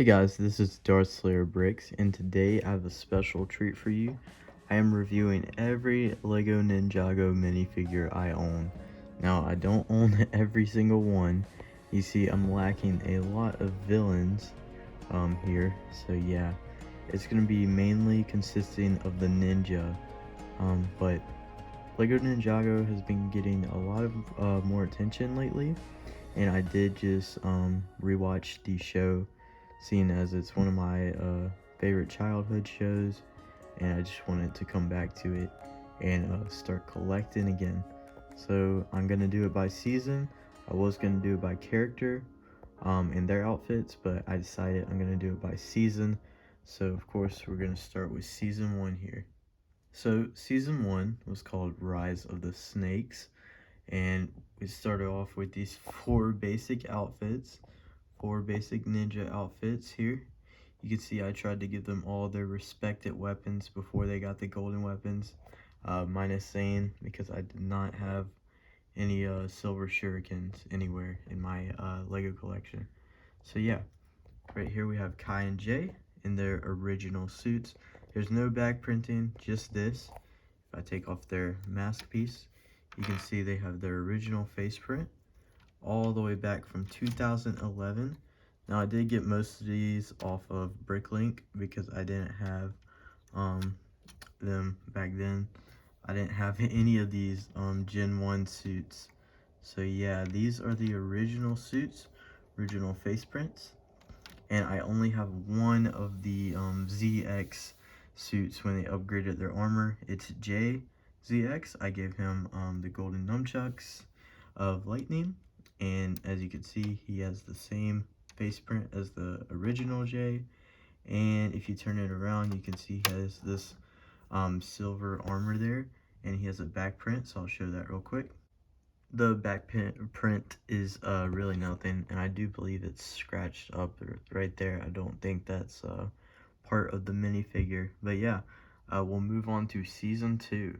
Hey guys, this is Darth Slayer Bricks, and today I have a special treat for you. I am reviewing every LEGO Ninjago minifigure I own. Now, I don't own every single one. You see, I'm lacking a lot of villains here, so yeah. It's going to be mainly consisting of the ninja, but LEGO Ninjago has been getting a lot of more attention lately, and I did just rewatch the show, seeing as it's one of my favorite childhood shows, and I just wanted to come back to it and start collecting again. So I'm gonna do it by season. I was gonna do it by character and their outfits, but I decided I'm gonna do it by season. So of course we're gonna start with season 1 here. So season 1 was called Rise of the Snakes, and we started off with these four basic ninja outfits here. You can see I tried to give them all their respected weapons before they got the golden weapons, minus Zane, because I did not have any silver shurikens anywhere in my Lego collection. So yeah, right here we have Kai and Jay in their original suits. There's no back printing, just this. If I take off their mask piece, you can see they have their original face print all the way back from 2011. Now I did get most of these off of Bricklink because I didn't have them back then. I didn't have any of these Gen 1 suits. So yeah, these are the original suits, original face prints. And I only have one of the ZX suits when they upgraded their armor. It's Jay ZX. I gave him the golden nunchucks of lightning, and as you can see, he has the same face print as the original Jay. And if you turn it around, you can see he has this silver armor there, and he has a back print, so I'll show that real quick. The back print is really nothing, and I do believe it's scratched up right there. I don't think that's part of the minifigure, but yeah, we'll move on to season 2.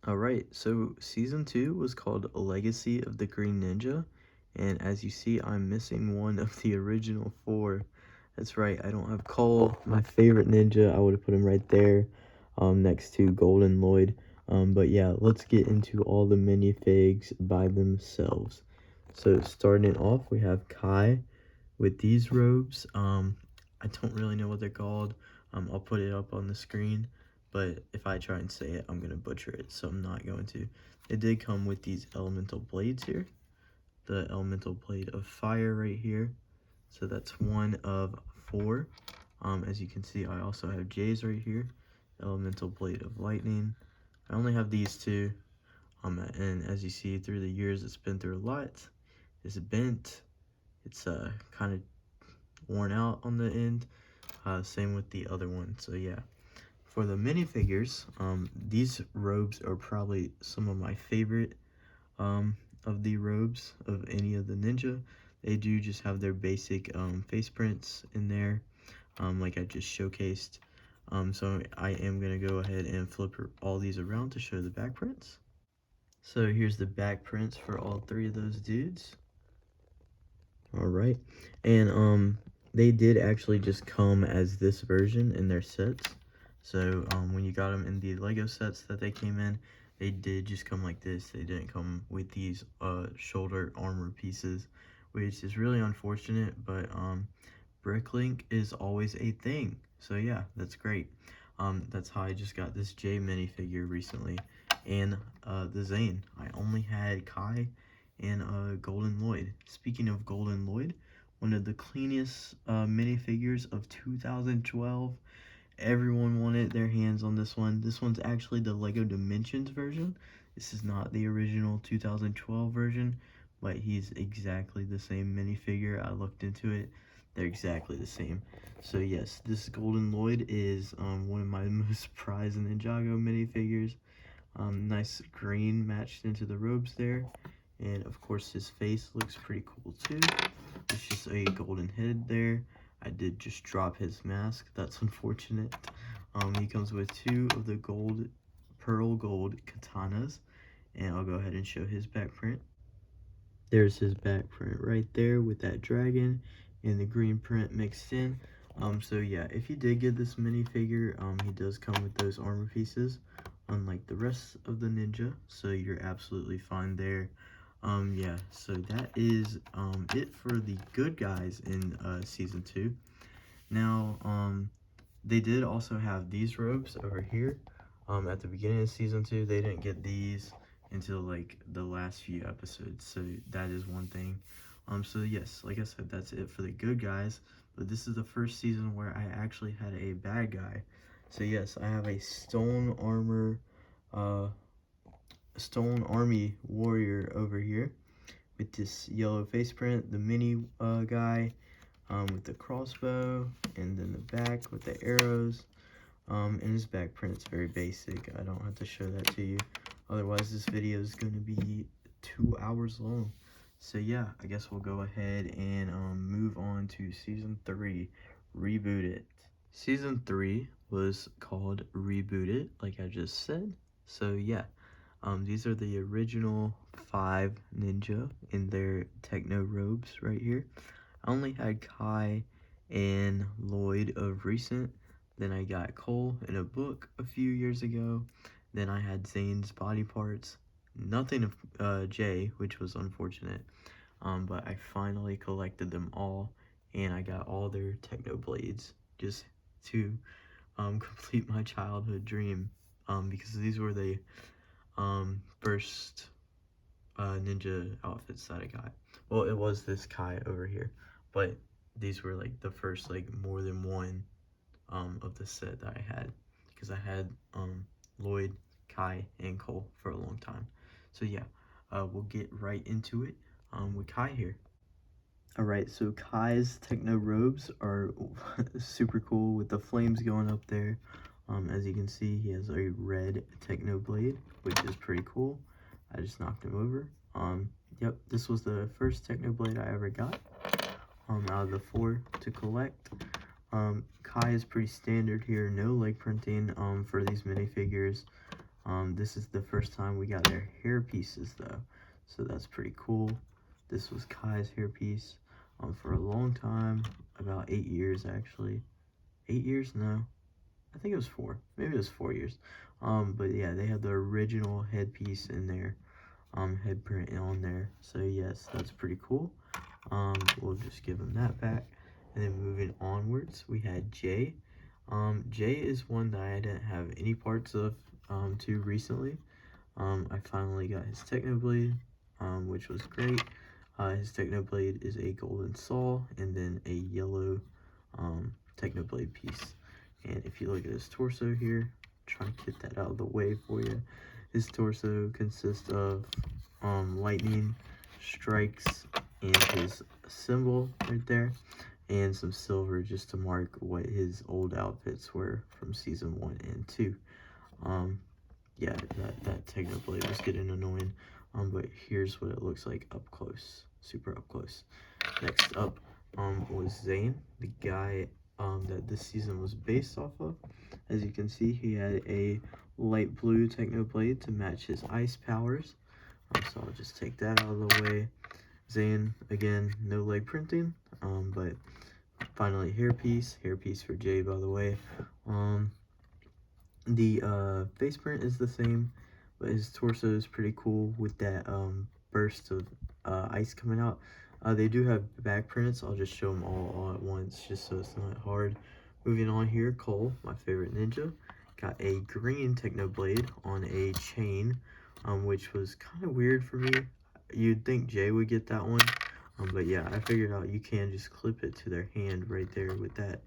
Alright, so season 2 was called A Legacy of the Green Ninja, and as you see, I'm missing one of the original 4. That's right, I don't have Cole, my favorite ninja. I would have put him right there, next to Golden Lloyd. But yeah, let's get into all the minifigs by themselves. So starting off, we have Kai with these robes. I don't really know what they're called. I'll put it up on the screen, but if I try and say it, I'm gonna butcher it, so I'm not going to. It did come with these elemental blades here. The elemental blade of fire right here. So that's one of 4. As you can see, I also have Jay's right here. Elemental blade of lightning. I only have these 2. And as you see, through the years, it's been through a lot. It's bent. It's kind of worn out on the end. Same with the other one. So yeah. For the minifigures, these robes are probably some of my favorite of the robes of any of the ninja. They do just have their basic face prints in there, like I just showcased. So I am going to go ahead and flip all these around to show the back prints. So here's the back prints for all 3 of those dudes. Alright, and they did actually just come as this version in their sets. So when you got them in the Lego sets that they came in, they did just come like this. They didn't come with these shoulder armor pieces, which is really unfortunate, but Bricklink is always a thing. So yeah, that's great. That's how I just got this J minifigure recently, and the Zane. I only had Kai and Golden Lloyd. Speaking of Golden Lloyd, one of the cleanest minifigures of 2012. Everyone wanted their hands on this one. This one's actually the Lego Dimensions version. This is not the original 2012 version, but he's exactly the same minifigure. I looked into it. They're exactly the same. So yes, this Golden Lloyd is one of my most prized Ninjago minifigures. Nice green matched into the robes there. And of course his face looks pretty cool too. It's just a golden head there. I did just drop his mask. That's unfortunate. He comes with 2 of the pearl gold katanas. And I'll go ahead and show his back print. There's his back print right there with that dragon. and the green print mixed in. So yeah, if you did get this minifigure, he does come with those armor pieces, unlike the rest of the ninja, so you're absolutely fine there. Yeah, so that is it for the good guys in season 2. Now, they did also have these robes over here. At the beginning of season 2, they didn't get these until like the last few episodes, so that is one thing. So yes, like I said, that's it for the good guys, but this is the first season where I actually had a bad guy. So yes, I have a stone army warrior over here with this yellow face print, the mini guy with the crossbow, and then the back with the arrows. And his back print is very basic. I don't have to show that to you. Otherwise, this video is going to be 2 hours long. So yeah, I guess we'll go ahead and move on to Season 3, Reboot It. Season 3 was called Reboot It, like I just said. So yeah, these are the original 5 ninja in their techno robes right here. I only had Kai and Lloyd of recent. Then I got Cole in a book a few years ago. Then I had Zane's body parts. Nothing of Jay, which was unfortunate. But I finally collected them all, and I got all their techno blades just to complete my childhood dream. Because these were the first ninja outfits that I got. Well, it was this Kai over here, but these were like the first like more than one of the set that I had, because I had Lloyd, Kai, and Cole for a long time. So yeah, we'll get right into it with Kai here. Alright, so Kai's techno robes are super cool with the flames going up there. As you can see, he has a red techno blade, which is pretty cool. I just knocked him over. Yep, this was the first techno blade I ever got out of the 4 to collect. Kai is pretty standard here, no leg printing for these minifigures. This is the first time we got their hair pieces though, so that's pretty cool. This was Kai's hair piece for a long time, about 8 years actually. 8 years? No, I think it was 4. Maybe it was 4 years. But yeah, they had the original headpiece in there, head print on there. So yes, that's pretty cool. We'll just give them that back. And then moving onwards, we had Jay. Jay is one that I didn't have any parts of too recently. I finally got his Technoblade, which was great. His Technoblade is a golden saw and then a yellow Technoblade piece. And if you look at his torso here, try to get that out of the way for you. His torso consists of lightning strikes and his symbol right there, and some silver just to mark what his old outfits were from season 1 and 2. Yeah, that Technoblade was getting annoying. But here's what it looks like up close, super up close. Next up was Zane, the guy that this season was based off of. As you can see, he had a light blue Technoblade to match his ice powers. So I'll just take that out of the way. Zane, again, no leg printing, but finally hairpiece for Jay, by the way. The face print is the same, but his torso is pretty cool with that burst of ice coming out. They do have back prints. I'll just show them all at once just so it's not hard. Moving on here, Cole, my favorite ninja, got a green Technoblade on a chain, which was kind of weird for me. You'd think Jay would get that one, but yeah, I figured out you can just clip it to their hand right there with that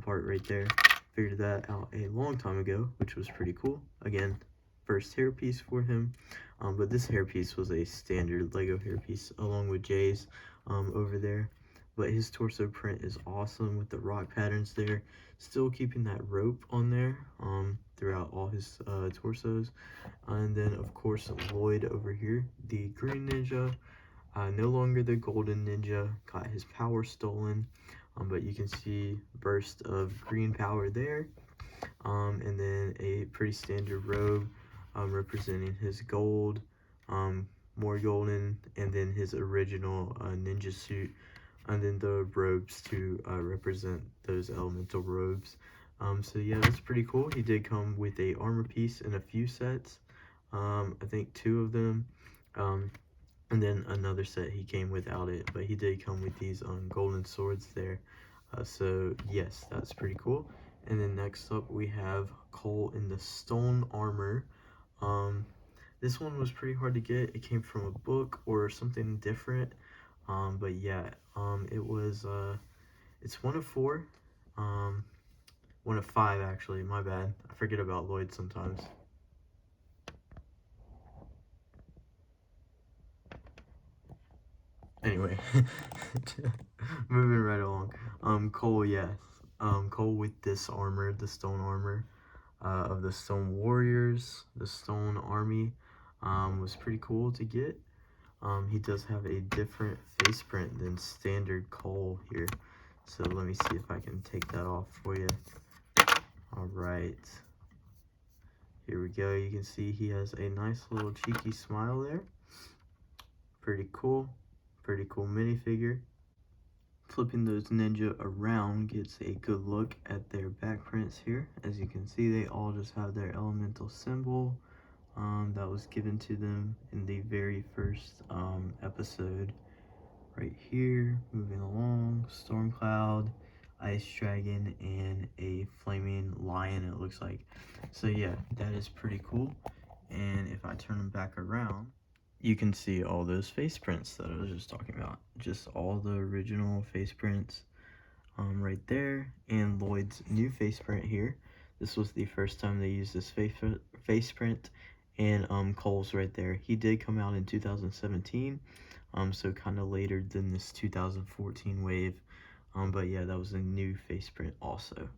part right there. Figured that out a long time ago, which was pretty cool. Again, first hairpiece for him, but this hairpiece was a standard Lego hairpiece along with Jay's over there. But his torso print is awesome with the rock patterns there, still keeping that rope on there throughout all his torsos. And then of course Lloyd over here, the green ninja, no longer the golden ninja, got his power stolen. But you can see burst of green power there, and then a pretty standard robe representing his gold, more golden, and then his original ninja suit and then the robes to represent those elemental robes. So yeah, that's pretty cool. He did come with a armor piece in a few sets. I think 2 of them. And then another set he came without it, but he did come with these golden swords there. So yes, that's pretty cool. And then next up we have Cole in the stone armor. This one was pretty hard to get. It came from a book or something different. But yeah, it's 1 of 4. 1 of 5 actually, my bad. I forget about Lloyd sometimes. Anyway, moving right along. Cole, yes. Cole with this armor, the stone armor, of the stone warriors, the stone army, was pretty cool to get. He does have a different face print than standard Cole here. So let me see if I can take that off for you. Alright. Here we go. You can see he has a nice little cheeky smile there. Pretty cool. Pretty cool minifigure. Flipping those ninja around gets a good look at their back prints here. As you can see, they all just have their elemental symbol that was given to them in the very first episode. Right here, moving along, storm cloud, ice dragon, and a flaming lion, it looks like. So yeah, that is pretty cool. And if I turn them back around, you can see all those face prints that I was just talking about. Just all the original face prints right there, and Lloyd's new face print here. This was the first time they used this face print, and Cole's right there. He did come out in 2017, so kind of later than this 2014 wave, but yeah, that was a new face print also.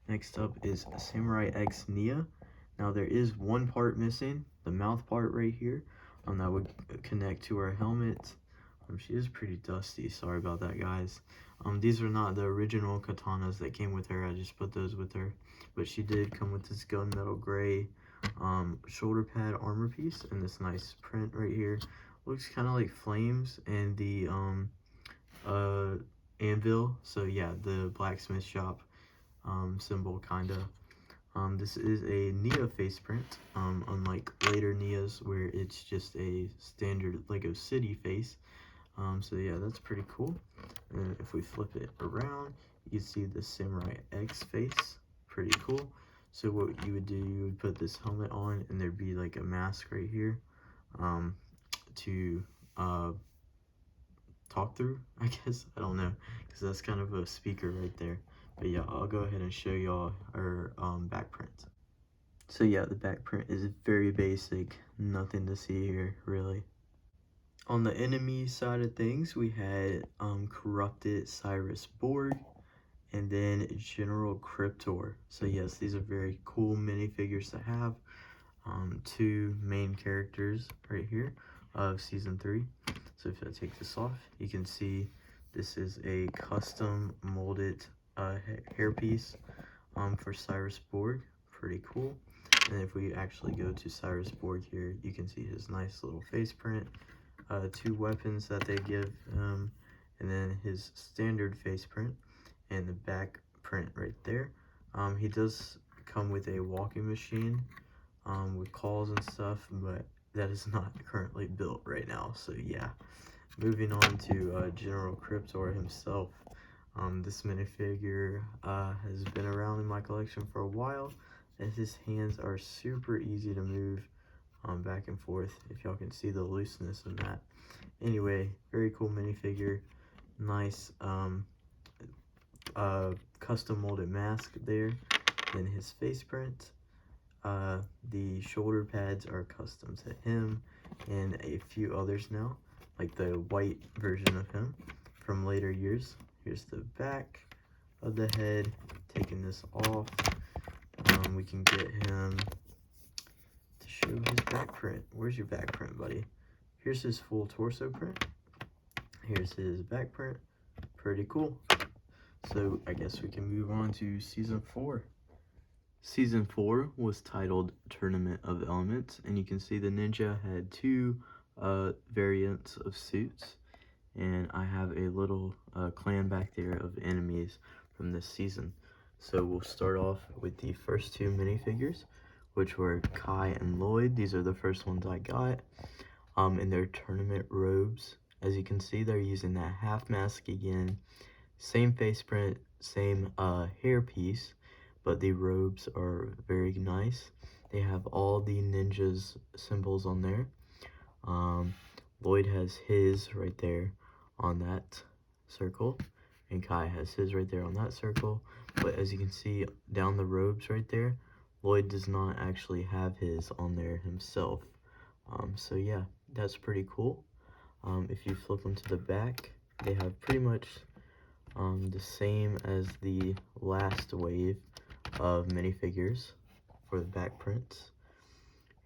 Next up is Samurai X Nia. Now there is one part missing, the mouth part right here, that would connect to her helmet. She is pretty dusty, sorry about that, guys. These are not the original katanas that came with her, I just put those with her. But she did come with this gunmetal gray shoulder pad armor piece and this nice print right here. Looks kind of like flames and the anvil, so yeah, the blacksmith shop symbol kinda. This is a Nia face print, unlike later Nias where it's just a standard Lego City face. So yeah, that's pretty cool. And if we flip it around, you can see the Samurai X face, pretty cool. So what you would do, you would put this helmet on and there'd be like a mask right here to talk through, I guess. I don't know, because that's kind of a speaker right there. But yeah, I'll go ahead and show y'all our back print. So yeah, the back print is very basic, nothing to see here, really. On the enemy side of things, we had Corrupted Cyrus Borg, and then General Cryptor. So yes, these are very cool minifigures to have. 2 main characters right here of Season 3. So if I take this off, you can see this is a custom molded hairpiece for Cyrus Borg. Pretty cool. And if we actually go to Cyrus Borg here, you can see his nice little face print. 2 weapons that they give him, and then his standard face print, and the back print right there. He does come with a walking machine with claws and stuff, but that is not currently built right now, so yeah. Moving on to General Cryptor himself. This minifigure has been around in my collection for a while, as his hands are super easy to move back and forth, if y'all can see the looseness in that. Anyway, very cool minifigure. Nice custom molded mask there. Then his face print. The shoulder pads are custom to him and a few others now, like the white version of him from later years. Here's the back of the head. Taking this off, we can get him to show his back print. Where's your back print, buddy? Here's his full torso print. Here's his back print. Pretty cool. So I guess we can move on to Season 4. Season 4 was titled Tournament of Elements, and you can see the ninja had 2 variants of suits. and I have a little clan back there of enemies from this season. So we'll start off with the first two minifigures, which were Kai and Lloyd. These are the first ones I got in their tournament robes. As you can see, they're using that half mask again. Same face print, same hair piece, but the robes are very nice. They have all the ninjas symbols on there. Lloyd has his right there on that circle, and Kai has his right there on that circle. But as you can see down the robes right there, Lloyd does not actually have his on there himself. So yeah, that's pretty cool. If you flip them to the back, they have pretty much the same as the last wave of minifigures for the back prints.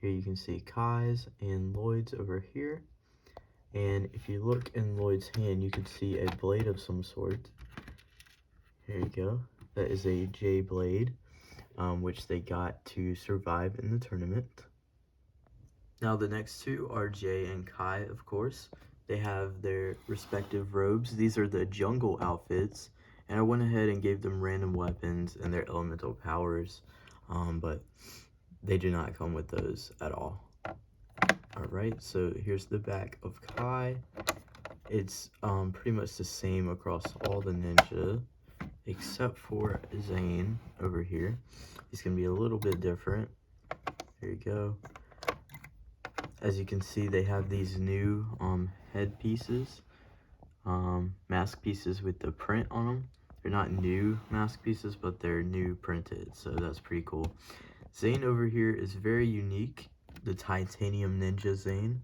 Here you can see Kai's and Lloyd's over here. And if you look in Lloyd's hand, you can see a blade of some sort. Here you go. That is a J blade, which they got to survive in the tournament. Now the next two are Jay and Kai, of course. They have their respective robes. These are the jungle outfits, and I went ahead and gave them random weapons and their elemental powers, but they do not come with those at all. Alright, so here's the back of Kai. It's pretty much the same across all the ninja, except for Zane over here. He's going to be a little bit different. There you go. As you can see, they have these new head pieces, mask pieces with the print on them. They're not new mask pieces, but they're new printed, so that's pretty cool. Zane over here is very unique, the Titanium Ninja Zane,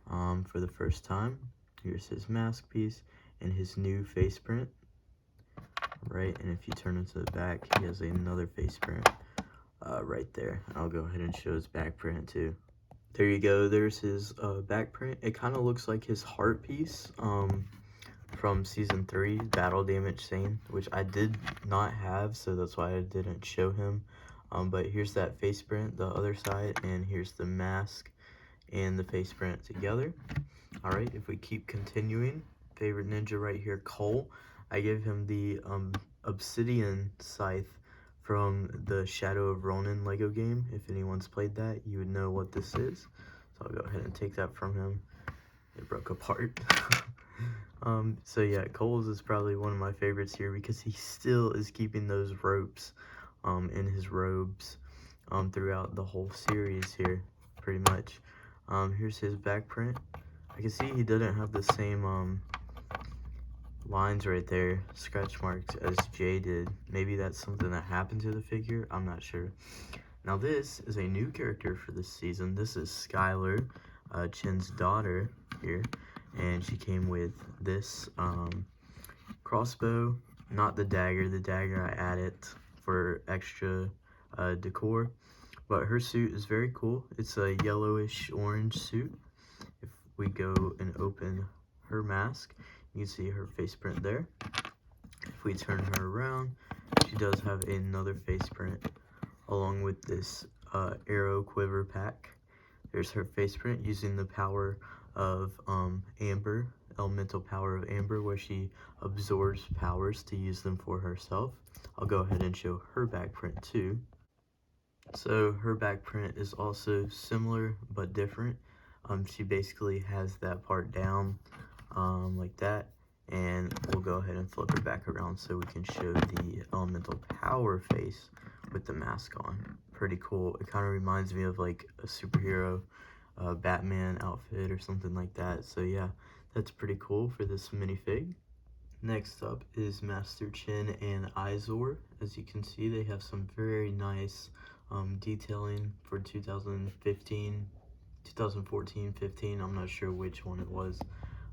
for the first time. Here's his mask piece and his new face print. Right, and if you turn him to the back, he has another face print right there. I'll go ahead and show his back print too. There you go, there's his back print. It kind of looks like his heart piece from Season 3, Battle Damage Zane, which I did not have, so that's why I didn't show him. But here's that face print, the other side, and here's the mask and the face print together. Alright, if we keep continuing, favorite ninja right here, Cole. I gave him the obsidian scythe from the Shadow of Ronin Lego game. If anyone's played that, you would know what this is. So I'll go ahead and take that from him. It broke apart. So yeah, Cole's is probably one of my favorites here because he still is keeping those ropes in his robes throughout the whole series here, pretty much. Here's his back print. I can see he didn't have the same lines right there, scratch marks, as Jay did. Maybe that's something that happened to the figure, I'm not sure. Now this is a new character for this season. This is Skylar, Chin's daughter here, and she came with this crossbow, not the dagger I added for extra decor, but her suit is very cool. It's a yellowish orange suit. If we go and open her mask, you can see her face print there. If we turn her around, she does have another face print along with this arrow quiver pack. There's her face print using the power of Amber, elemental power of Amber, where she absorbs powers to use them for herself. I'll go ahead and show her back print too. So her back print is also similar but different. She basically has that part down like that, and we'll go ahead and flip her back around so we can show the elemental power face with the mask on. Pretty cool. It kind of reminds me of like a superhero Batman outfit or something like that. So yeah, that's pretty cool for this minifig. Next up is Master Chin and Izor. As you can see, they have some very nice detailing for 2015, 2014, 15. I'm not sure which one it was.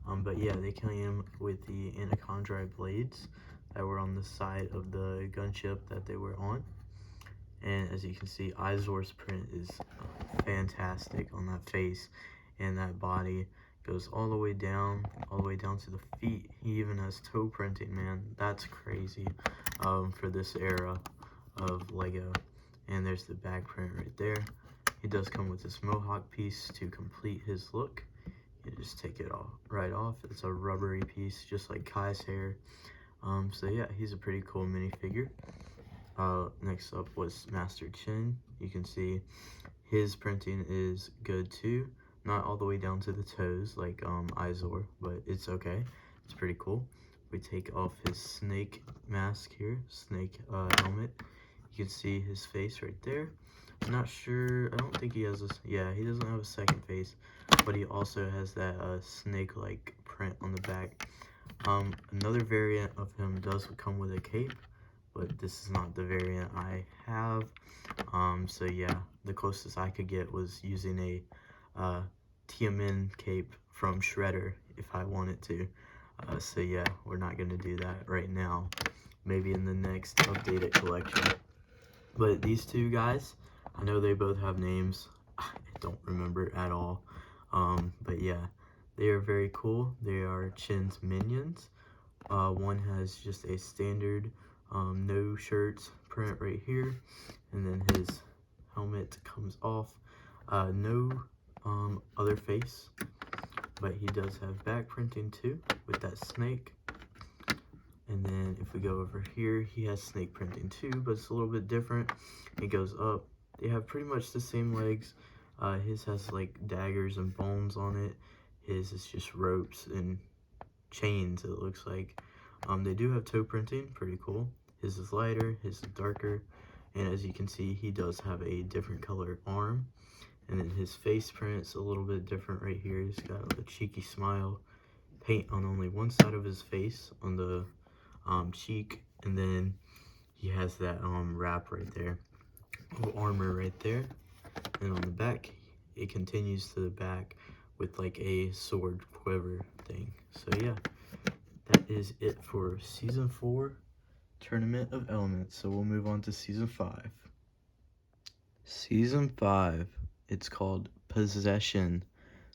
But yeah, they came with the Anaconda blades that were on the side of the gunship that they were on. And as you can see, Izor's print is fantastic on that face, and that body goes all the way down to the feet. He even has toe printing, man. That's crazy for this era of Lego. And there's the back print right there. He does come with this mohawk piece to complete his look. You just take it all right off. It's a rubbery piece, just like Kai's hair. So yeah, he's a pretty cool minifigure. Next up was Master Chin. You can see his printing is good too. Not all the way down to the toes like Izor, but it's okay. It's pretty cool. We take off his snake mask here, snake helmet. You can see his face right there. I'm not sure, I don't think he has yeah, he doesn't have a second face, but he also has that snake-like print on the back. Another variant of him does come with a cape, but this is not the variant I have. So yeah, the closest I could get was using a Tiamin cape from Shredder if I wanted to. So yeah, we're not gonna do that right now. Maybe in the next updated collection. But these two guys, I know they both have names. I don't remember at all. But yeah, they are very cool. They are Chin's minions. One has just a standard no shirts print right here, and then his helmet comes off. No other face, but he does have back printing too with that snake. And then if we go over here, he has snake printing too, but it's a little bit different. It goes up. They have pretty much the same legs. His has like daggers and bones on it. His is just ropes and chains, it looks like. They do have toe printing, pretty cool. His is lighter, his is darker, and as you can see, he does have a different color arm. And then his face print's a little bit different right here. He's got a cheeky smile, paint on only one side of his face, on the cheek, and then he has that wrap right there, armor right there, and on the back, it continues to the back with like a sword quiver thing. So yeah, that is it for Season 4, Tournament of Elements. So we'll move on to Season 5. Season 5, it's called Possession.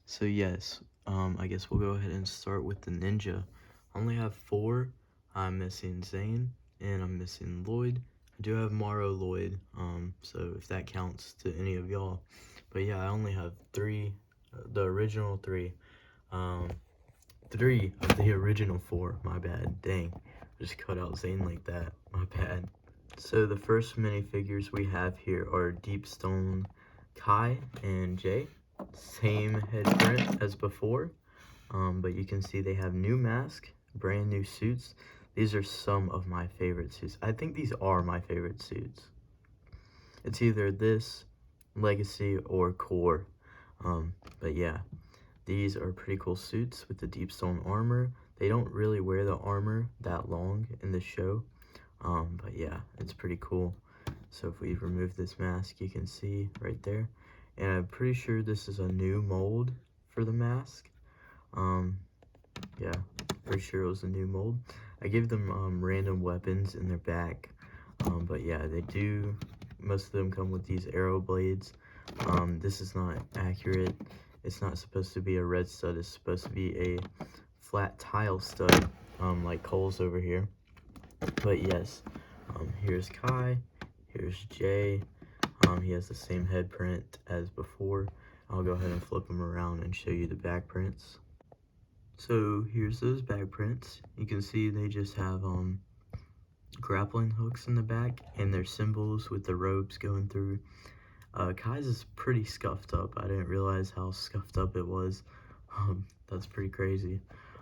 So yes, I guess we'll go ahead and start with the ninja. I only have 4. I'm missing Zane, and I'm missing Lloyd. I do have Morrow Lloyd, so if that counts to any of y'all. But yeah, I only have 3, the original 3. 3 of the original 4, my bad, dang. I just cut out Zane like that, my bad. So the first minifigures we have here are Deep Stone Kai and Jay. Same head print as before, but you can see they have new mask, brand new suits. These are some of my favorite suits. I think these are my favorite suits. It's either this, Legacy, or Core. But yeah, these are pretty cool suits with the deep stone armor. They don't really wear the armor that long in the show, but yeah, it's pretty cool. So if we remove this mask, you can see right there. And I'm pretty sure this is a new mold for the mask. Yeah, pretty sure it was a new mold. I gave them random weapons in their back. But yeah, they do, most of them come with these arrow blades. This is not accurate. It's not supposed to be a red stud. It's supposed to be a flat tile stud, like Cole's over here. But yes, here's Kai, here's Jay. He has the same head print as before. I'll go ahead and flip them around and show you the back prints. So here's those back prints. You can see they just have grappling hooks in the back and their symbols with the ropes going through. Kai's is pretty scuffed up. I didn't realize how scuffed up it was. That's pretty crazy.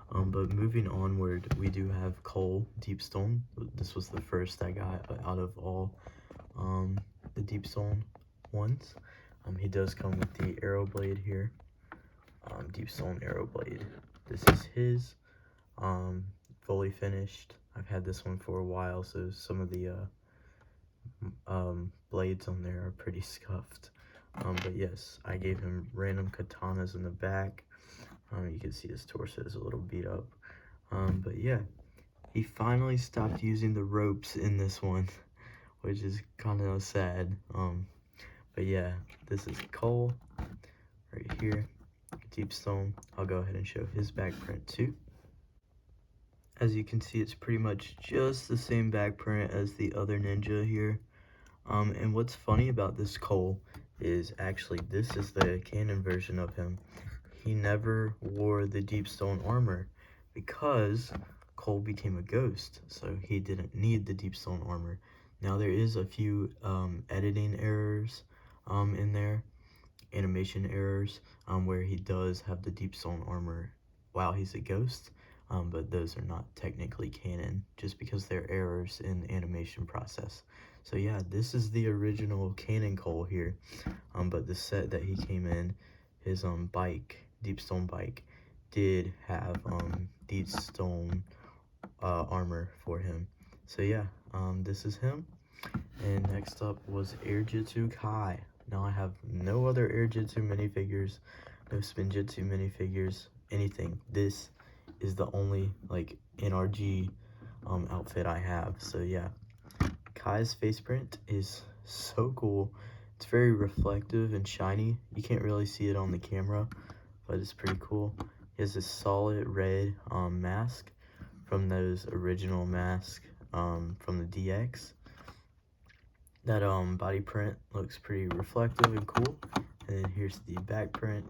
But moving onward, we do have Cole Deepstone. This was the first I got out of all the Deepstone ones. He does come with the arrow blade here. Deepstone arrow blade. This is his, fully finished. I've had this one for a while, so some of the blades on there are pretty scuffed. But yes, I gave him random katanas in the back. You can see his torso is a little beat up. But yeah, he finally stopped using the ropes in this one, which is kind of sad. But yeah, this is Cole right here, Deepstone. I'll go ahead and show his back print too. As you can see, it's pretty much just the same back print as the other ninja here. And what's funny about this Cole is actually this is the canon version of him. he never wore the deep stone armor because Cole became a ghost, so he didn't need the deep stone armor. Now there is a few editing errors in there, animation errors, where he does have the deep stone armor while he's a ghost, but those are not technically canon just because they're errors in the animation process. So yeah, this is the original canon Cole here, but the set that he came in, his bike, deep stone bike, did have deep stone armor for him. So yeah, this is him. And next up was Air Jitsu Kai. Now I have no other Air Jitsu minifigures, no Spin Jitsu minifigures, anything. This is the only like NRG outfit I have. So yeah, Kai's face print is so cool. It's very reflective and shiny. You can't really see it on the camera, but it's pretty cool. He has this solid red mask from those original masks from the DX. That body print looks pretty reflective and cool. And then here's the back print.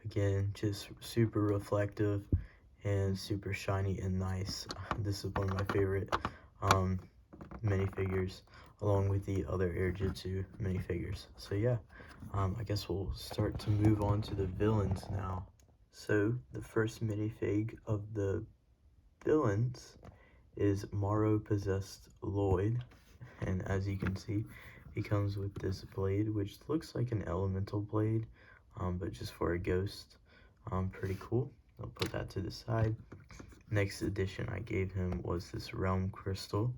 Again, just super reflective and super shiny and nice. This is one of my favorite minifigures, along with the other Air Jitsu minifigures. So yeah, I guess we'll start to move on to the villains now. So the first minifig of the villains is Morrow Possessed Lloyd. And as you can see, he comes with this blade, which looks like an elemental blade, but just for a ghost. Pretty cool. I'll put that to the side. Next addition I gave him was this realm crystal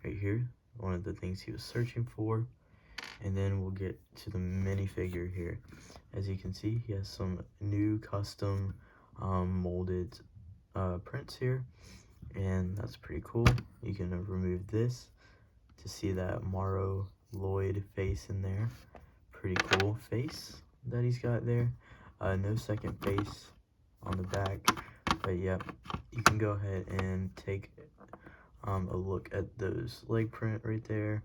right here, one of the things he was searching for. And then we'll get to the minifigure here. As you can see, he has some new custom molded prints here, and that's pretty cool. You can remove this to see that Morrow Lloyd face in there. Pretty cool face that he's got there. No second face on the back, but yep, you can go ahead and take a look at those leg print right there.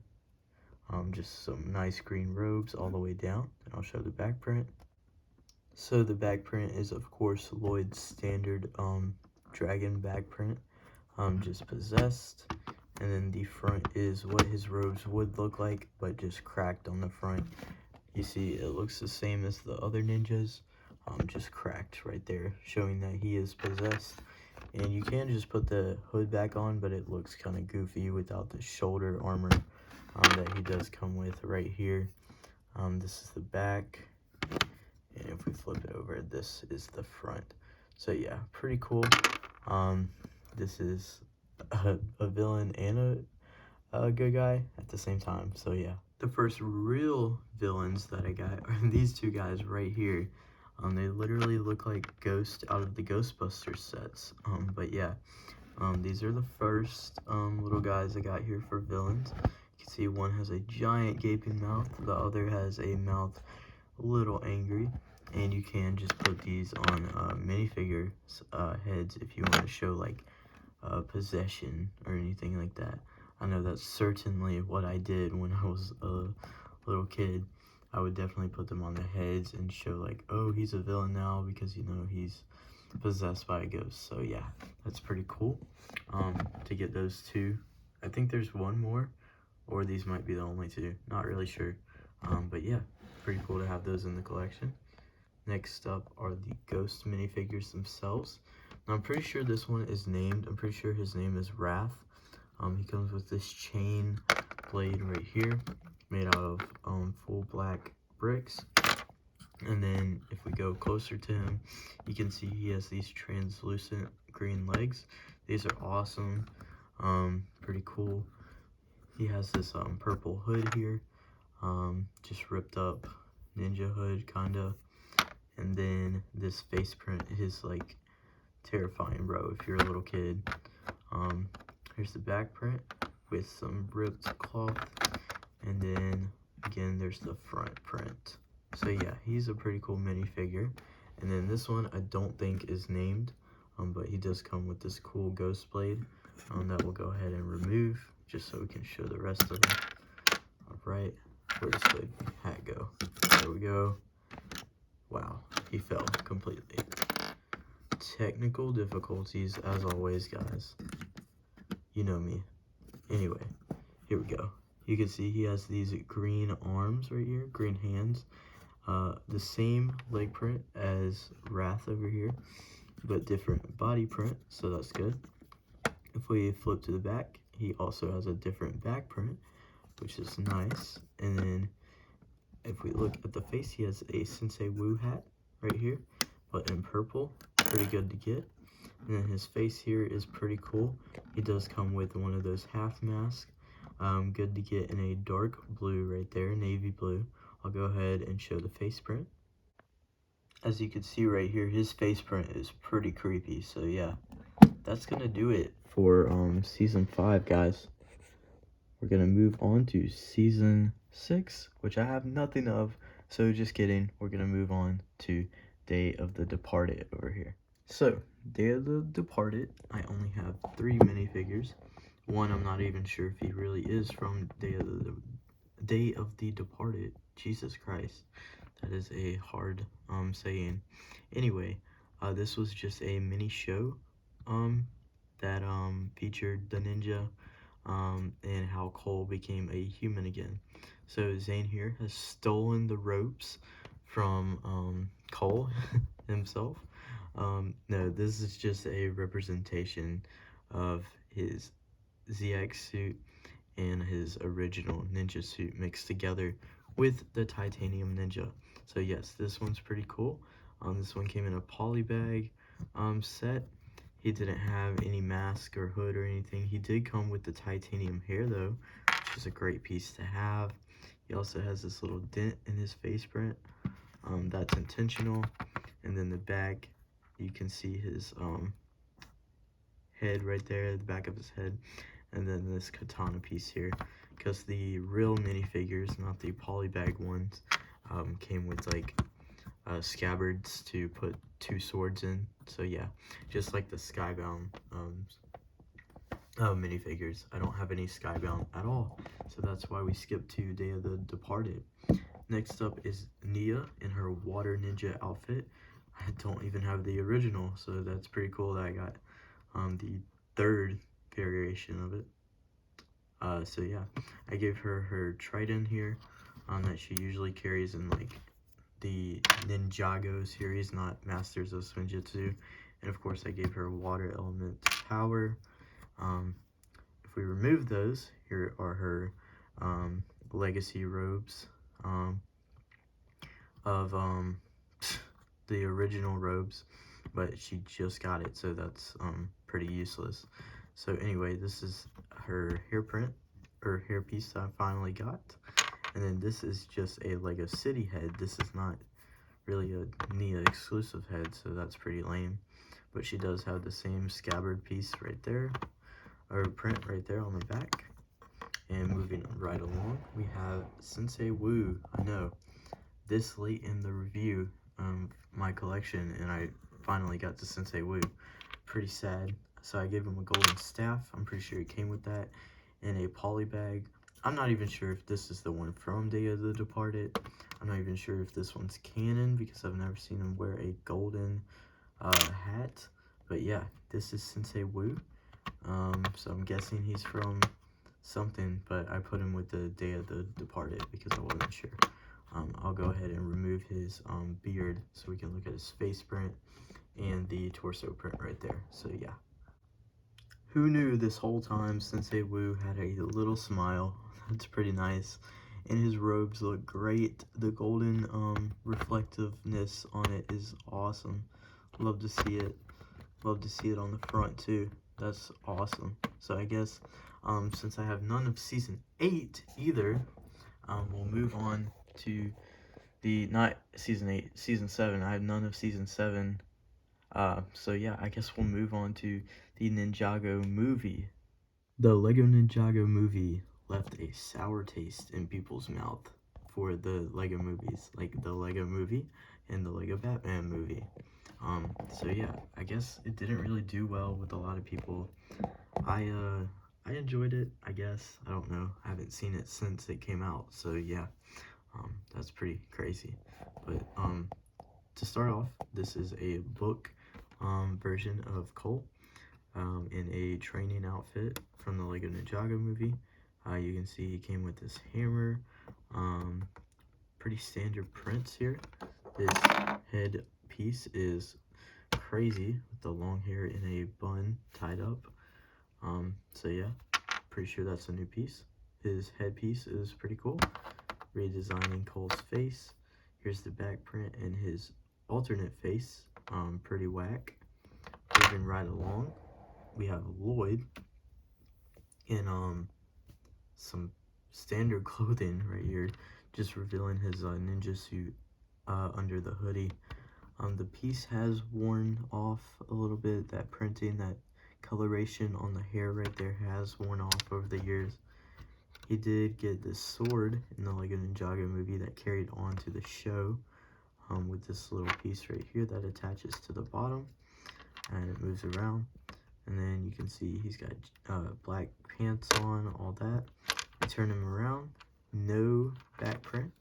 Just some nice green robes all the way down, and I'll show the back print. So the back print is of course Lloyd's standard dragon back print, just possessed. And then the front is what his robes would look like, but just cracked on the front. You see it looks the same as the other ninjas, just cracked right there, showing that he is possessed. And you can just put the hood back on, but it looks kind of goofy without the shoulder armor that he does come with right here. This is the back, and if we flip it over, this is the front. So yeah, pretty cool. This is a villain and a good guy at the same time. So yeah, the first real villains that I got are these two guys right here. They literally look like ghosts out of the Ghostbusters sets. But yeah, these are the first little guys I got here for villains. You can see one has a giant gaping mouth, the other has a mouth a little angry, and you can just put these on minifigure heads if you want to show like possession or anything like that. I know that's certainly what I did when I was a little kid. I would definitely put them on the heads and show like, oh, he's a villain now because, you know, he's possessed by a ghost. So yeah, that's pretty cool to get those two. I think there's one more, or these might be the only two, not really sure. But yeah, pretty cool to have those in the collection. Next up are the ghost minifigures themselves. Now I'm pretty sure this one is named, I'm pretty sure his name is Wrath. He comes with this chain blade right here, made out of full black bricks. And then if we go closer to him, you can see he has these translucent green legs. These are awesome, pretty cool. He has this purple hood here, just ripped up ninja hood kinda. And then this face print is like terrifying, bro, if you're a little kid. Here's the back print with some ripped cloth, and then again there's the front print. So yeah, he's a pretty cool minifigure. And then this one I don't think is named, but he does come with this cool ghost blade that we'll go ahead and remove just so we can show the rest of them. Alright, where does the hat go? There we go. Wow, he fell completely. technical difficulties as always, guys. You know me. Anyway, here we go. You can see he has these green arms right here, green hands. The same leg print as Wrath over here, but different body print, so that's good. If we flip to the back, he also has a different back print, which is nice. And then if we look at the face, he has a Sensei Wu hat right here, but in purple, pretty good to get. And then his face here is pretty cool. He does come with one of those half masks. Good to get in a dark blue right there, navy blue. I'll go ahead and show the face print. As you can see right here, his face print is pretty creepy. So yeah, that's gonna do it for season 5, guys. We're gonna move on to season 6, which I have nothing of. So just kidding. We're gonna move on to Day of the Departed over here. So Day of the Departed, I only have 3 minifigures. One, I'm not even sure if he really is from Day of the Departed. Jesus Christ, that is a hard saying. Anyway, this was just a mini show that featured the ninja and how Cole became a human again. So Zane here has stolen the ropes from Cole himself. No, this is just a representation of his ZX suit and his original ninja suit mixed together with the titanium ninja. So yes, this one's pretty cool. This one came in a poly bag set. He didn't have any mask or hood or anything. He did come with the titanium hair though, which is a great piece to have. He also has this little dent in his face print. That's intentional. And then the back, you can see his head right there, the back of his head. And then this katana piece here, because the real minifigures, not the polybag ones, came with like scabbards to put 2 swords in. So yeah, just like the Skybound minifigures. I don't have any Skybound at all, so that's why we skipped to Day of the Departed. Next up is Nia in her water ninja outfit. I don't even have the original, so that's pretty cool that I got the 3rd variation of it. So yeah, I gave her her trident here that she usually carries in like the Ninjago series, not Masters of Swinjitsu. And of course I gave her water element power. If we remove those, here are her legacy robes of the original robes, but she just got it, so that's pretty useless. So anyway, this is her hair print, or hair piece that I finally got. And then this is just a Lego City head. This is not really a Nia exclusive head, so that's pretty lame. But she does have the same scabbard piece right there, or print right there on the back. And moving right along, we have Sensei Wu. I know, this late in the review my collection, and I finally got to Sensei Wu. Pretty sad. So I gave him a golden staff. I'm pretty sure he came with that in a poly bag. I'm not even sure if this is the one from Day of the Departed. I'm not even sure if this one's canon because I've never seen him wear a golden hat. But yeah, this is Sensei Wu. So I'm guessing he's from something, but I put him with the Day of the Departed because I wasn't sure. I'll go ahead and remove his beard so we can look at his face print and the torso print right there. So yeah. Who knew this whole time Sensei Wu had a little smile? That's pretty nice. And his robes look great. The golden reflectiveness on it is awesome. Love to see it. Love to see it on the front too. That's awesome. So I guess since I have none of season 8 either, we'll move on to the, not season 8, season 7. I have none of season 7. So yeah, I guess we'll move on to the Ninjago movie. The Lego Ninjago movie left a sour taste in people's mouth for the Lego movies, like the Lego movie and the Lego Batman movie. So yeah, I guess it didn't really do well with a lot of people. I enjoyed it, I guess. I don't know. I haven't seen it since it came out, so yeah. That's pretty crazy. But to start off, this is a book version of Cole in a training outfit from the Lego Ninjago movie. You can see he came with this hammer. Pretty standard prints here. This head piece is crazy with the long hair in a bun tied up. So yeah, pretty sure that's a new piece. His headpiece is pretty cool. Redesigning Cole's face. Here's the back print and his alternate face. Pretty whack. Moving right along, we have Lloyd in some standard clothing right here, just revealing his ninja suit under the hoodie. The piece has worn off a little bit. That printing, that coloration on the hair right there has worn off over the years. He did get this sword in the Lego Ninjago movie that carried on to the show with this little piece right here that attaches to the bottom and it moves around. And then you can see he's got black pants on, all that. You turn him around, no back print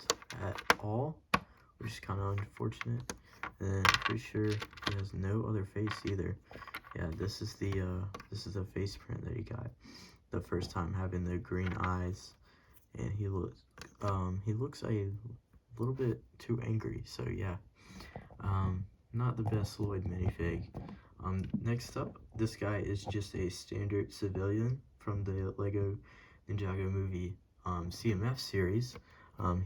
at all, which is kind of unfortunate. And then I'm pretty sure he has no other face either. Yeah, this is the face print that he got the first time, having the green eyes, and he looks a little bit too angry. So yeah, not the best Lloyd minifig. Next up, this guy is just a standard civilian from the Lego Ninjago movie CMF series.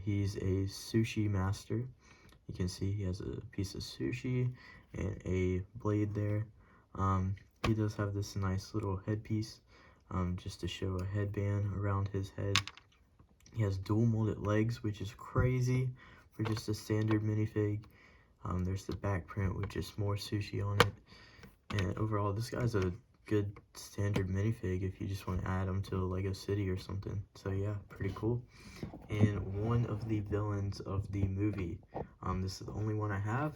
He's a sushi master. You can see he has a piece of sushi and a blade there. He does have this nice little headpiece just to show a headband around his head. He has dual molded legs, which is crazy for just a standard minifig. There's the back print with just more sushi on it. And overall, this guy's a good standard minifig if you just want to add him to a Lego City or something. So yeah, pretty cool. And one of the villains of the movie, this is the only one I have,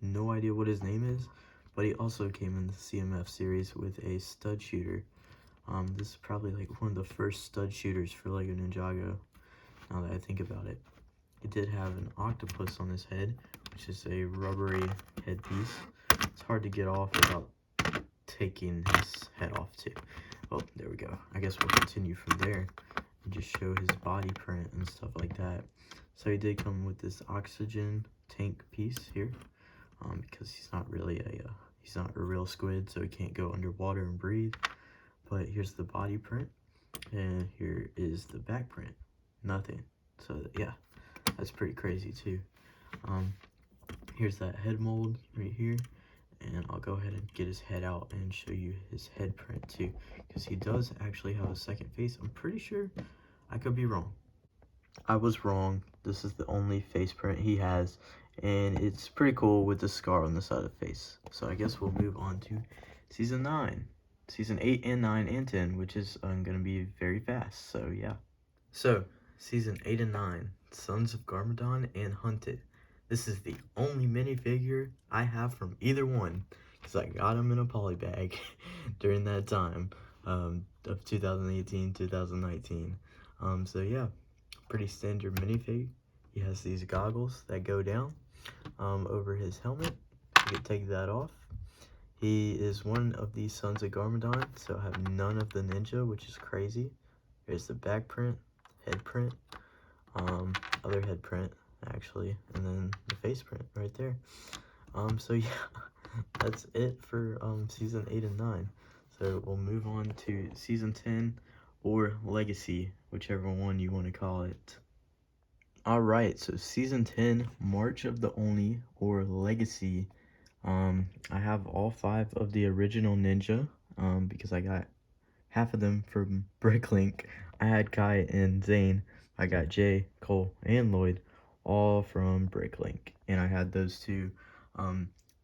no idea what his name is, but he also came in the CMF series with a stud shooter. This is probably like one of the first stud shooters for Lego Ninjago, now that I think about it. He did have an octopus on his head, which is a rubbery headpiece. It's hard to get off without taking his head off too. Oh, there we go. I guess we'll continue from there and just show his body print and stuff like that. So he did come with this oxygen tank piece here, because he's not really he's not a real squid, so he can't go underwater and breathe. But here's the body print, and here is the back print. Nothing. So yeah, that's pretty crazy too. Here's that head mold right here, and I'll go ahead and get his head out and show you his head print too, because he does actually have a second face. I'm pretty sure. I could be wrong. I was wrong. This is the only face print he has, and it's pretty cool with the scar on the side of the face. So I guess we'll move on to season 9. Season 8 and 9 and 10, which is going to be very fast, so yeah. So, season 8 and 9, Sons of Garmadon and Hunted. This is the only minifigure I have from either one, because I got them in a poly bag during that time of 2018, 2019. So yeah, pretty standard minifig. He has these goggles that go down over his helmet. You can take that off. He is one of the Sons of Garmadon, so I have none of the ninja, which is crazy. There's the back print, head print, other head print, actually, and then the face print right there. So yeah, that's it for season 8 and 9. So we'll move on to season 10, or Legacy, whichever one you want to call it. Alright, so season 10, March of the Oni, or Legacy. I have all 5 of the original Ninja, because I got half of them from Bricklink. I had Kai and Zane. I got Jay, Cole, and Lloyd, all from Bricklink. And I had those 2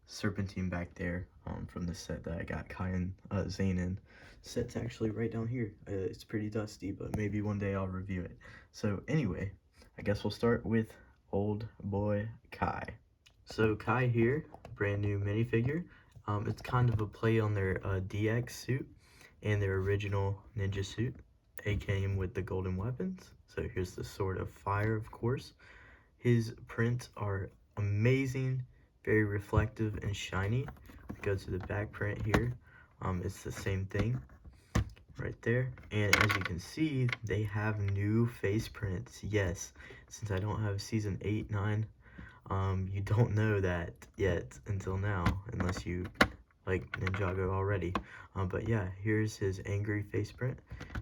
Serpentine back there from the set that I got Kai and Zane in. Set's actually right down here. It's pretty dusty, but maybe one day I'll review it. So anyway, I guess we'll start with Old Boy Kai. So Kai here, brand new minifigure. It's kind of a play on their DX suit and their original ninja suit. It came with the golden weapons. So here's the Sword of Fire, of course. His prints are amazing, very reflective and shiny, go to the back print here, it's the same thing right there. And as you can see, they have new face prints. Yes, since I don't have season 8, 9, you don't know that yet until now, unless you like Ninjago already. But yeah, here's his angry face print,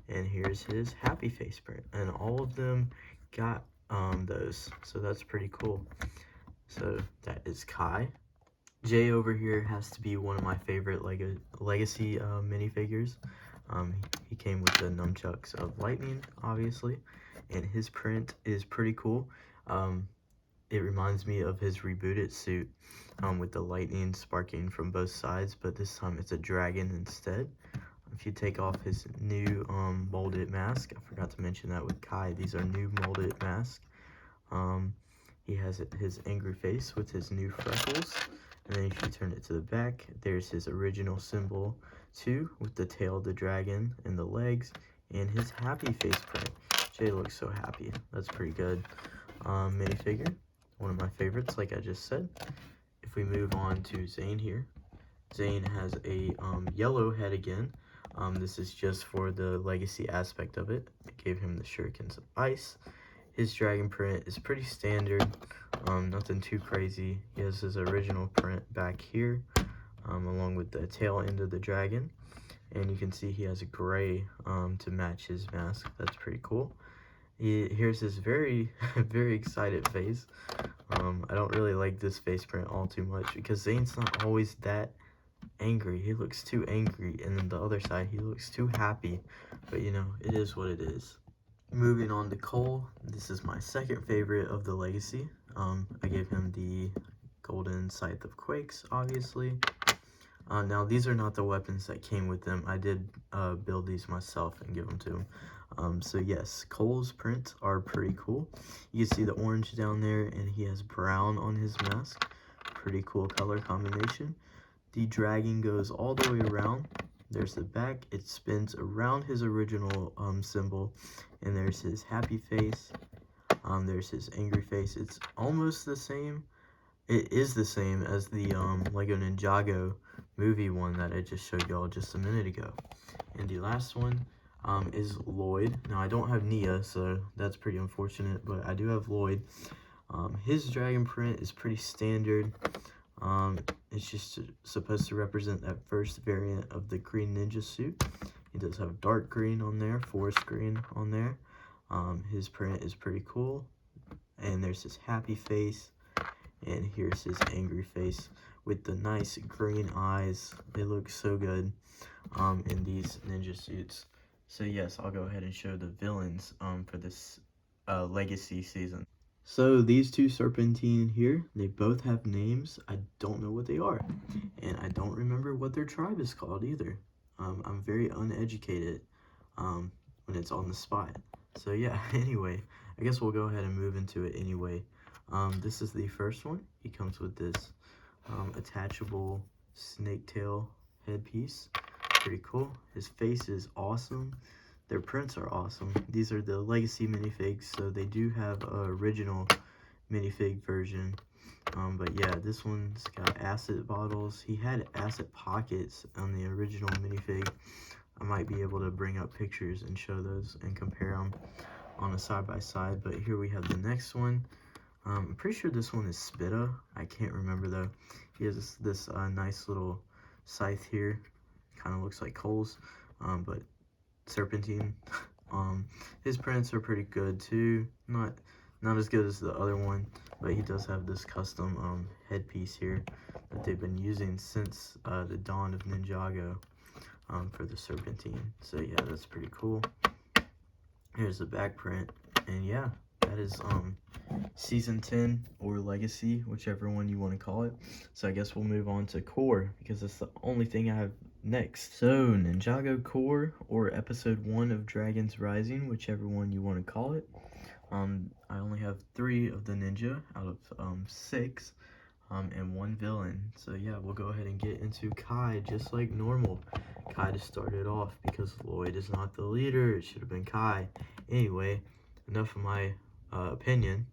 and here's his happy face print, and all of them got those, so that's pretty cool. So that is Kai. Jay over here has to be one of my favorite legacy minifigures. He came with the nunchucks of lightning, obviously, and his print is pretty cool. It reminds me of his rebooted suit with the lightning sparking from both sides, but this time it's a dragon instead. If you take off his new molded mask, I forgot to mention that with Kai, these are new molded masks. He has his angry face with his new freckles, and then if you turn it to the back, there's his original symbol too, with the tail of the dragon and the legs, and his happy face print. Jay looks so happy. That's pretty good. Minifigure, one of my favorites, like I just said. If we move on to Zane here, Zane has a yellow head again. This is just for the legacy aspect of it. I gave him the shurikens of ice. His dragon print is pretty standard, nothing too crazy. He has his original print back here, along with the tail end of the dragon. And you can see he has a gray to match his mask. That's pretty cool. Here's his very, very excited face. I don't really like this face print all too much because Zane's not always that angry. He looks too angry, and then the other side, he looks too happy. But you know, it is what it is. Moving on to Cole, this is my second favorite of the legacy. I gave him the golden scythe of quakes, obviously. Now these are not the weapons that came with them. I did build these myself and give them to him. So yes, Cole's prints are pretty cool. You can see the orange down there, and he has brown on his mask. Pretty cool color combination. The dragon goes all the way around. There's the back. It spins around his original symbol, and there's his happy face. There's his angry face. It's almost the same. It is the same as the Lego Ninjago movie one that I just showed y'all just a minute ago. And the last one is Lloyd. Now I don't have Nia, so that's pretty unfortunate, but I do have Lloyd. His dragon print is pretty standard. It's just supposed to represent that first variant of the green ninja suit. He does have dark green on there, forest green on there. His print is pretty cool. And there's his happy face. And here's his angry face with the nice green eyes. They look so good in these ninja suits. So yes, I'll go ahead and show the villains for this legacy season. So these two Serpentine here, they both have names. I don't know what they are, and I don't remember what their tribe is called either. I'm very uneducated when it's on the spot. So yeah, anyway, I guess we'll go ahead and move into it anyway. This is the first one. He comes with this attachable snake tail headpiece. Pretty cool. His face is awesome. Their prints are awesome. These are the legacy minifigs, so they do have an original minifig version. But yeah, this one's got acid bottles. He had acid pockets on the original minifig. I might be able to bring up pictures and show those and compare them on a side-by-side. But here we have the next one. I'm pretty sure this one is Spitta. I can't remember though. He has this nice little scythe here. Kind of looks like Cole's, but Serpentine. His prints are pretty good too. Not as good as the other one, but he does have this custom headpiece here that they've been using since the dawn of Ninjago for the Serpentine. So yeah, that's pretty cool. Here's the back print, and yeah, that is season 10 or legacy, whichever one you want to call it. So I guess we'll move on to core, because that's the only thing I have next. So Ninjago core, or episode 1 of Dragons Rising, whichever one you want to call it. I only have 3 of the ninja out of 6, and 1 villain. So yeah, we'll go ahead and get into Kai just like normal. Kai to start it off, because Lloyd is not the leader. It should have been Kai. Anyway, enough of my opinion.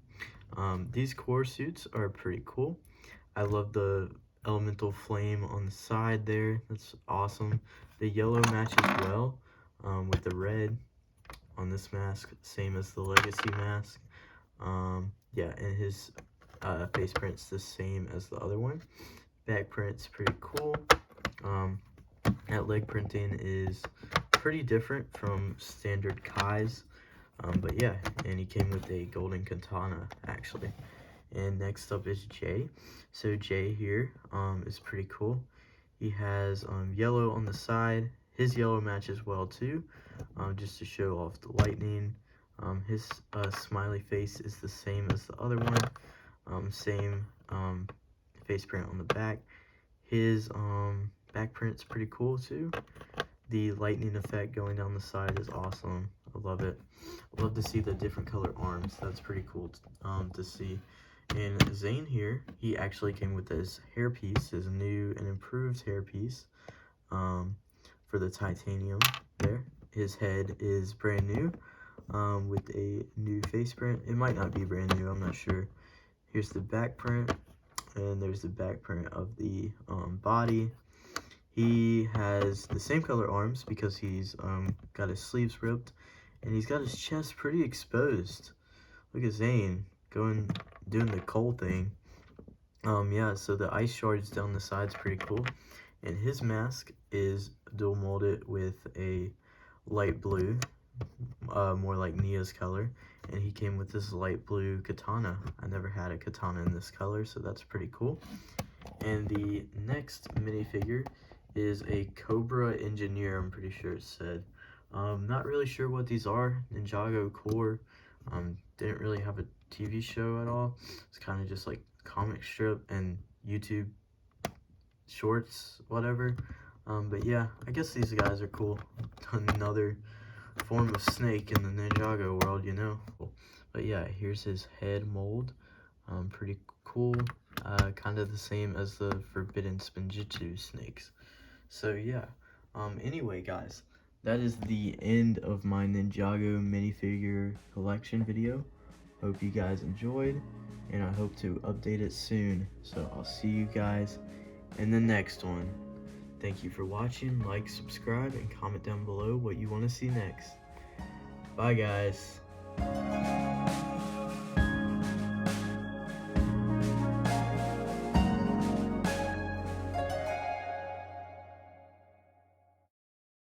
These core suits are pretty cool. I love the elemental flame on the side there. That's awesome. The yellow matches well with the red on this mask, same as the legacy mask. Yeah, and his face print's the same as the other one. Back print's pretty cool. That leg printing is pretty different from standard Kai's. But yeah, and he came with a golden katana, actually. And next up is Jay. So Jay here is pretty cool. He has yellow on the side. His yellow matches well too, just to show off the lightning. His smiley face is the same as the other one. Same face print on the back. His back print's pretty cool too. The lightning effect going down the side is awesome. I love it. I love to see the different color arms. That's pretty cool to see. And Zane here, he actually came with his hairpiece, his new and improved hairpiece for the titanium there. His head is brand new with a new face print. It might not be brand new, I'm not sure. Here's the back print, and there's the back print of the body. He has the same color arms because he's got his sleeves ripped, and he's got his chest pretty exposed. Look at Zane doing the Cole thing. Yeah, so the ice shards down the side's pretty cool, and his mask is dual molded with a light blue, more like Nia's color, and he came with this light blue katana. I never had a katana in this color, so that's pretty cool. And the next minifigure is a Cobra Engineer, I'm pretty sure it said. Not really sure what these are. Ninjago Core. Didn't really have a TV show at all. It's kind of just like comic strip and YouTube shorts, whatever. But yeah, I guess these guys are cool. Another form of snake in the Ninjago world, you know. But yeah, here's his head mold. Pretty cool. Kind of the same as the Forbidden Spinjitzu snakes. So yeah, anyway guys, that is the end of my Ninjago minifigure collection video. Hope you guys enjoyed, and I hope to update it soon. So I'll see you guys in the next one. Thank you for watching. Like, subscribe, and comment down below what you want to see next. Bye guys.